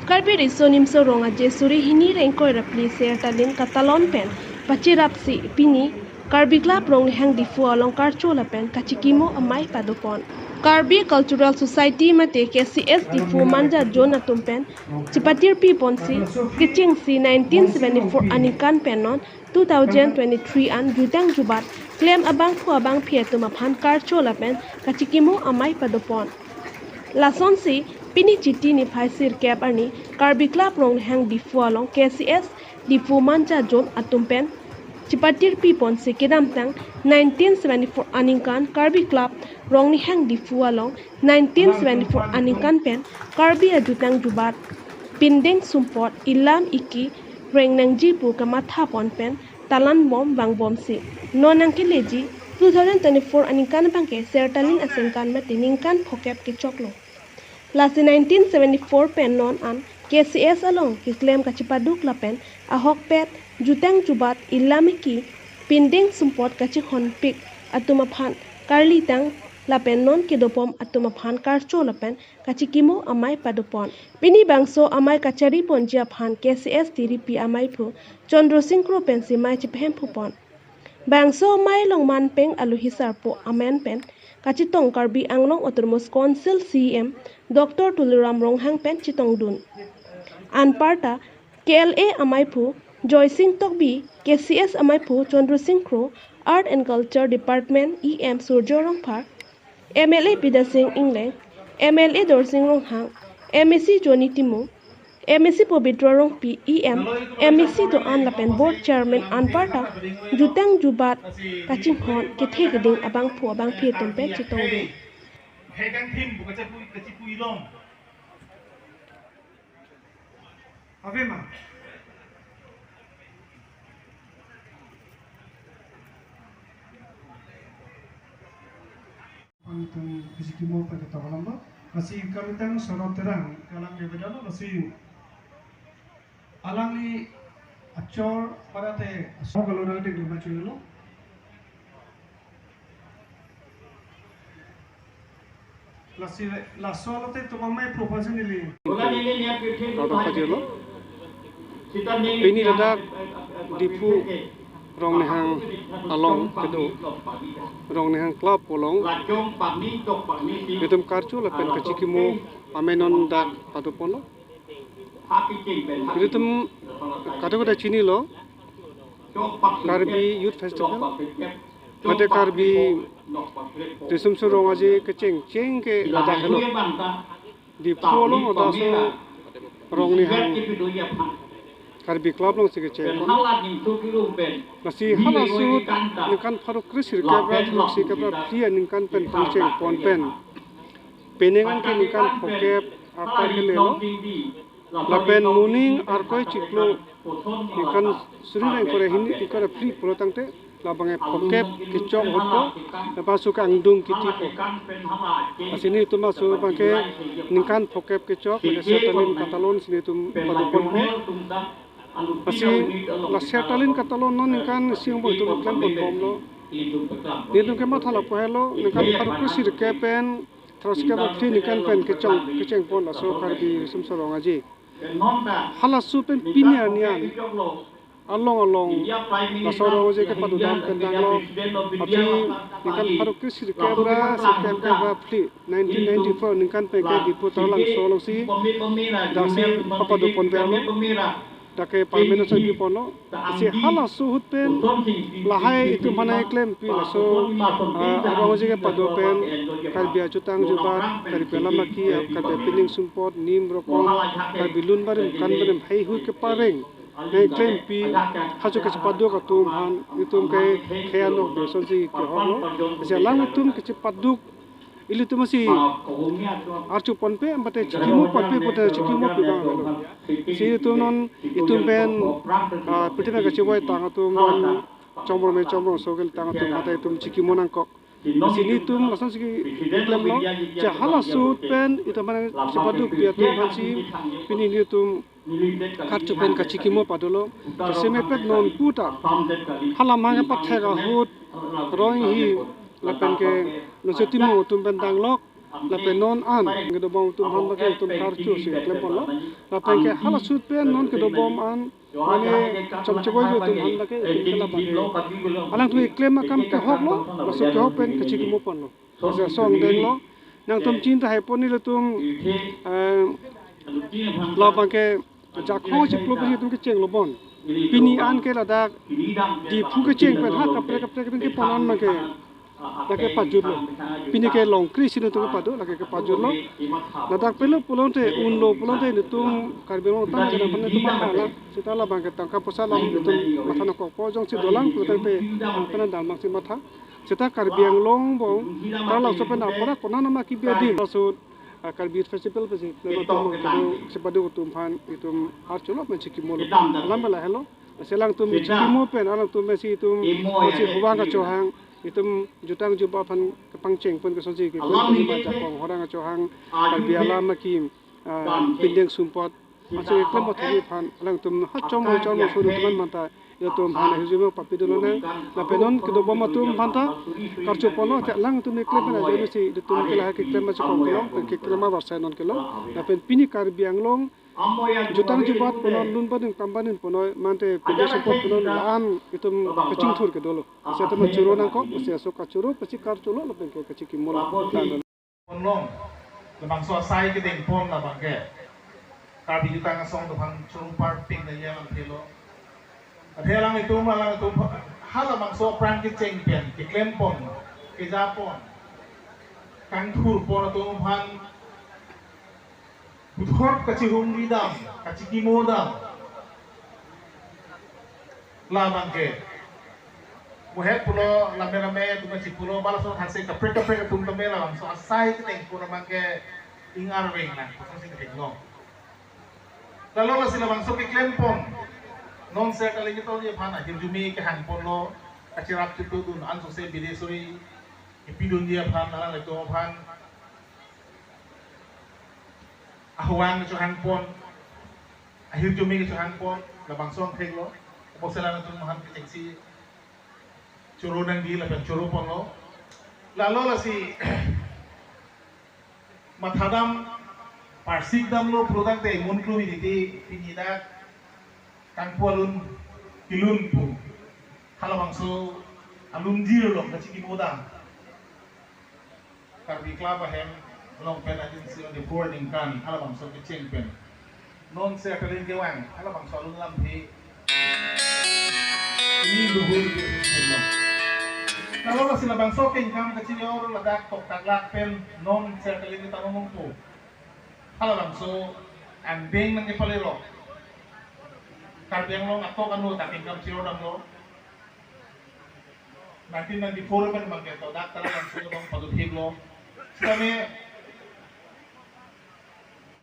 Karbi riso nimso ronga jesuri hini rengkoi rapli sertalin katalon pen pachirapsi pini Karbi Club rongnihang DIPHU along Karcho Lapen Kachikimo Amei kepadopon. Karbi Cultural Society mate KCS DIPHU manja Jona tumpen cipatir pi ponsi kicing si 1974 anikan penon 2023 an jutang jubat claim abang pu abang pietum aphan Karcho Lapen Kachikimo Amei kepadopon. Lason si pini chiti ni phaisir cap ani Karbi Club rongnihang DIPHU along KCS DIPHU manja Jon atumpen cipatir pi ponsi kedam tang 1974 aningkan Karbi Club rongnihang DIPHU along 1974 aningkan pen Karbi ajutang jubat pindeng sumpot ilam iki rengnang jipu kamatha pon pen talan bom bang bom si nonang ke leji 2024 aningkan bangke sertalin asengkan mati ningkan phokep ke choklo lasi 1974 pen non an KCS along kiklem kachipaduk lapen ahok pet jutang jubat ilamiki pinding sumpot kachihon pik atumaphan karli tang lapen non kedopom atumaphan Karcho Lapen Kachikimo Amei kepadopon pini bangso amai kachari ponjia phan KCS tiripi amai phu Chandro Singkro pensi mai chiphem phupon bangso mai longman peng aluhisar po amen pen kachitong Karbi anglong otormos council CM Dr. Tuliram ronghang pen chitong dun anparta KLA amai phu Joy Singh Tokbi KCS amai phu Chandro Singkro Art and Culture Department EM Surjo Rongphar MLA Pida Singh Ingleng MLA Dorsing Ronghang MEC Joni Timu MEC Pobitra Rongpi EM MEC to an lapen board chairman anparta jutang jubat kachinghon kethe geding abang phu abang phe tumpe chitong dun hegang tim buka capu ilong avema Antun Kachikimo pada tabalamba masih kami tang sorot terang kalang bebedano masih alangi acor pada te asal kalau nanti dibaca dulu la solo te to mamai proposal ini ini ada DIPHU rongnihang along kedo rongnihang club polong betum Karcho Lapen Kachikimo Amei non dak kepadopon lo betum kata chini lo Karbi Youth Festival mate Karbi disum surong aje keceng ceng ke ada hello DIPHU lo ada so rongnihang Karbi Club long sige ceng masih halasut ningkan faruk krisir kabra loksi kabra pria ningkan pen ceng pon pen penengan ke ningkan pokep apa kelelo lapen muning arkoi ciklo ningkan suri nang kore hindi ikara free polo tangte labange pokep kicok hotpo lepas angdung kiti po asini tu masuk bangke ningkan pokep kicok setalin katalon sini tu kepadopon po masih la setalin katalon non ningkan siang bo itu klem pon bom lo dia tu kemat halap po hello ningkan faruk krisir kepen terus kemat free ningkan pen keceng pon aso Karbi sumsorong aji halasu pen pinian along la sorong aje kepadopon pendang lo api ningkan faruk krisir kebra sekem kebra free 1994 ningkan pen ke DIPHU talang solo si dasi kepadopon pelo dake parmeno sabi pono si hala suhut pen lahai itu mana klaim pi laso arong je kepadopon Karbi ajutang jubat Karbi lamaki Karbi pining sumpot nim rokong Karbi lun barim kan barim hai hu ke pareng nei klaim pi hajo ke paduk atum han itum ke khayanok beson si ke hono si lang itum ke paduk ili tu masih archu ponpe ambate chikimo ponpe pote chikimo pi bang halo si tu non itu pen pitina ka chewai tang tu mon chomro sogel tang tu mate tu chikimo nang kok sini tu lasan sigi klem lo cha hala sut pen itu mana sepaduk dia tu hansi pini ni tu Karcho Lapen Kachikimo padolo semepet non puta hala manga pathega hut roi hi lapen ke nosotimo tum bentang lok lapen non an kedo bom tum han bake tum karcho si klepon lo lapen ke hala sut pe non kedo bom an mane chomchego jo tum han bake tum kala bake alang tu klem makam ke hok lo masuk ke hok pen kachikimo pon lo sa song deng lo nang tum chin ta hai pon ni lo tum lo bangke jakho chi klop ji tum ke cheng lo bon pini an ke ladak DIPHU ke cheng pen ha kapre pen ke ponan ma ke lagi pajur lo, pini ke long kris ini tuh padu lagi ke pajur lo, ladak pelu pulau te undo pulau te itu karbi lo tang jadi mana itu mahal, setelah bangkit tangkap pesalam itu mata nak pojong si dolang pulau te kena dalam si mata, setelah karbi yang long bong, kalau sampai nak pernah kona nama kibiadi, maksud karbi festival pasti, lalu itu sepadu utumpan itu Karcho Lapen Kachikimo Amei lah hello, selang tu Kachikimo pen, alang tu masih itu masih huang kacohang. Itum jutang jumpa pan kepangceng pun kesoji ke baca kong orang acohang biala makim pindeng sumpot masih iklim botani pan alang tum hacom suruh teman manta ya tum pan hujung papi dulu nang lapenon kedobo matum panta karcho pono lang tum iklim pan aja mesti tum kelah iklim macam kong kelong iklim apa versi non kelong lapen pini karbiang long jutang jubat punon lun pading tambanin punon mante pindeng sumpot punon laan itu kecing thur ke dulu saya teman curu nangko saya suka curu pasti Karcho Lapen Kachikimo Amei long lebang selesai ke tempon lah bangke karbi jutang song depan curung parping dan yang pelo adelang itu malang itu hal lebang so pran ke cengpen ke klempon ke japon kang thur pon itu umpan Buthor kachihung lidam, kachikimo dam, lamang ke. Muhet pulo lame tunga si pulo balas so hasil kapre tum tome lam so asai kiteng pulo mangke ingar weng lah, pasang si kiteng long. Lalu lah sila bangso ke klempon, non se kali kita dia pana hirjumi ke handphone lo, kacirap itu dun anso se bidesuri, ipidun dia pana lah itu pan. Ahuan ke handphone, ahir jumi ke handphone, labang song teglo, poselan itu mahan ke cengsi, curu nang di lapan curu pon lo, lalu lah si matadam parsik dam lo produk te munklu ini di pinida kangpualun kilun pu, kalau bangso alun jir lo Kachikimo dam, karbi klaba hem. Long pen agency on the boarding kan ala bang so kecing pen non se kalin gewang ala bang so lung lam hi ini luhur ke semua kalau sila bang so king kam kecil or ladak tok taglak pen non se kalin kita ngomong po ala bang so ambeng nang ipaliro karbiang lo atok anu tak tingkam siro dam lo nanti forum kan bang keto dak tala bang so bang paduhig lo kami